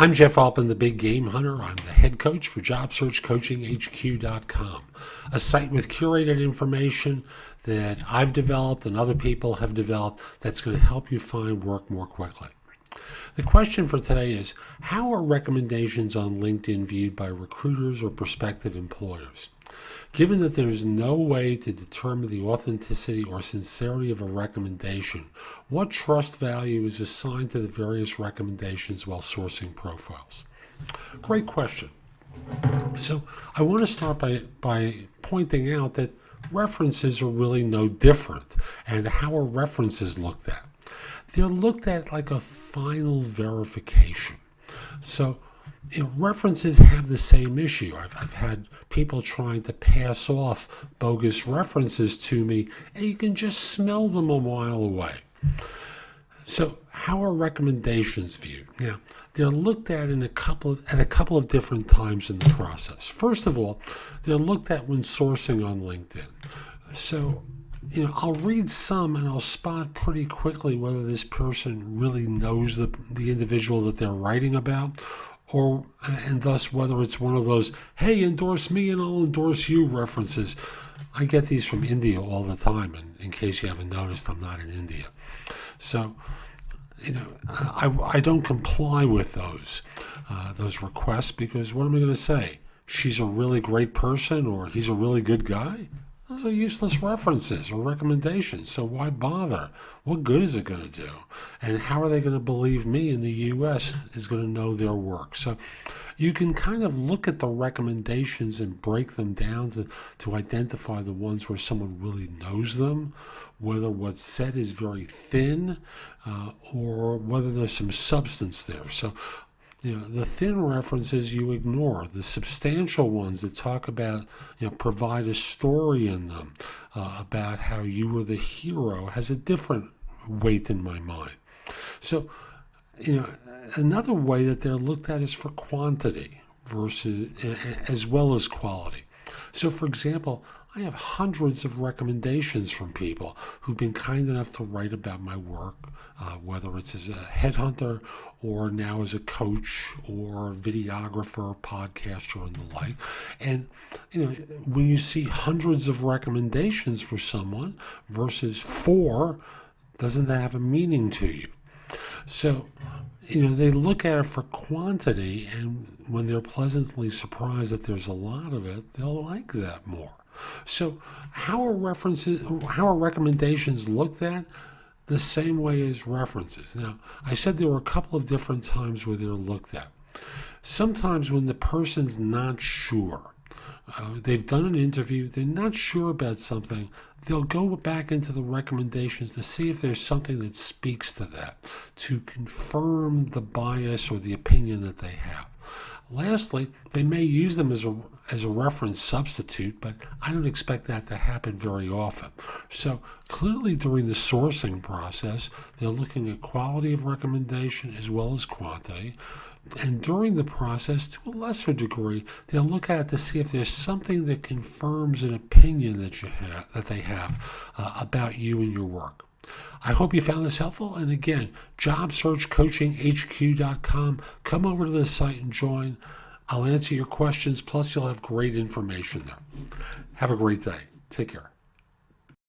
I'm Jeff Altman, the Big Game Hunter. I'm the head coach for JobSearchCoachingHQ.com, a site with curated information that I've developed and other people have developed that's going to help you find work more quickly. The question for today is, how are recommendations on LinkedIn viewed by recruiters or prospective employers? Given that there's no way to determine the authenticity or sincerity of a recommendation, what trust value is assigned to the various recommendations while sourcing profiles? Great question. So I want to start by pointing out that references are really no different. And how are references looked at? They're looked at like a final verification. So references have the same issue. I've had people trying to pass off bogus references to me, and you can just smell them a mile away. So how are recommendations viewed? Now, they're looked at at a couple of different times in the process. First of all, they're looked at when sourcing on LinkedIn. So I'll read some and I'll spot pretty quickly whether this person really knows the individual that they're writing about, and thus whether it's one of those, hey, endorse me and I'll endorse you references. I get these from India all the time, and in case you haven't noticed, I'm not in India. So, I don't comply with those requests, because what am I going to say? She's a really great person, or he's a really good guy? Those are useless references or recommendations, so why bother? What good is it going to do? And how are they going to believe me in the U.S. is going to know their work? So you can kind of look at the recommendations and break them down to identify the ones where someone really knows them, whether what's said is very thin, or whether there's some substance there. So the thin references you ignore. The substantial ones that talk about, provide a story in them about how you were the hero has a different weight in my mind. So, another way that they're looked at is for quantity versus as well as quality. So, for example, I have hundreds of recommendations from people who've been kind enough to write about my work, whether it's as a headhunter or now as a coach or videographer, podcaster, and the like. And, when you see hundreds of recommendations for someone versus 4, doesn't that have a meaning to you? So, they look at it for quantity, and when they're pleasantly surprised that there's a lot of it, they'll like that more. So how are recommendations looked at? The same way as references. Now, I said there were a couple of different times where they're looked at. Sometimes when the person's not sure, they've done an interview, they're not sure about something, they'll go back into the recommendations to see if there's something that speaks to that, to confirm the bias or the opinion that they have. Lastly, they may use them as a reference substitute, but I don't expect that to happen very often. So clearly during the sourcing process, they're looking at quality of recommendation as well as quantity. And during the process, to a lesser degree, they'll look at it to see if there's something that confirms an opinion that they have about you and your work. I hope you found this helpful. And again, JobSearchCoachingHQ.com. Come over to the site and join. I'll answer your questions, plus you'll have great information there. Have a great day. Take care.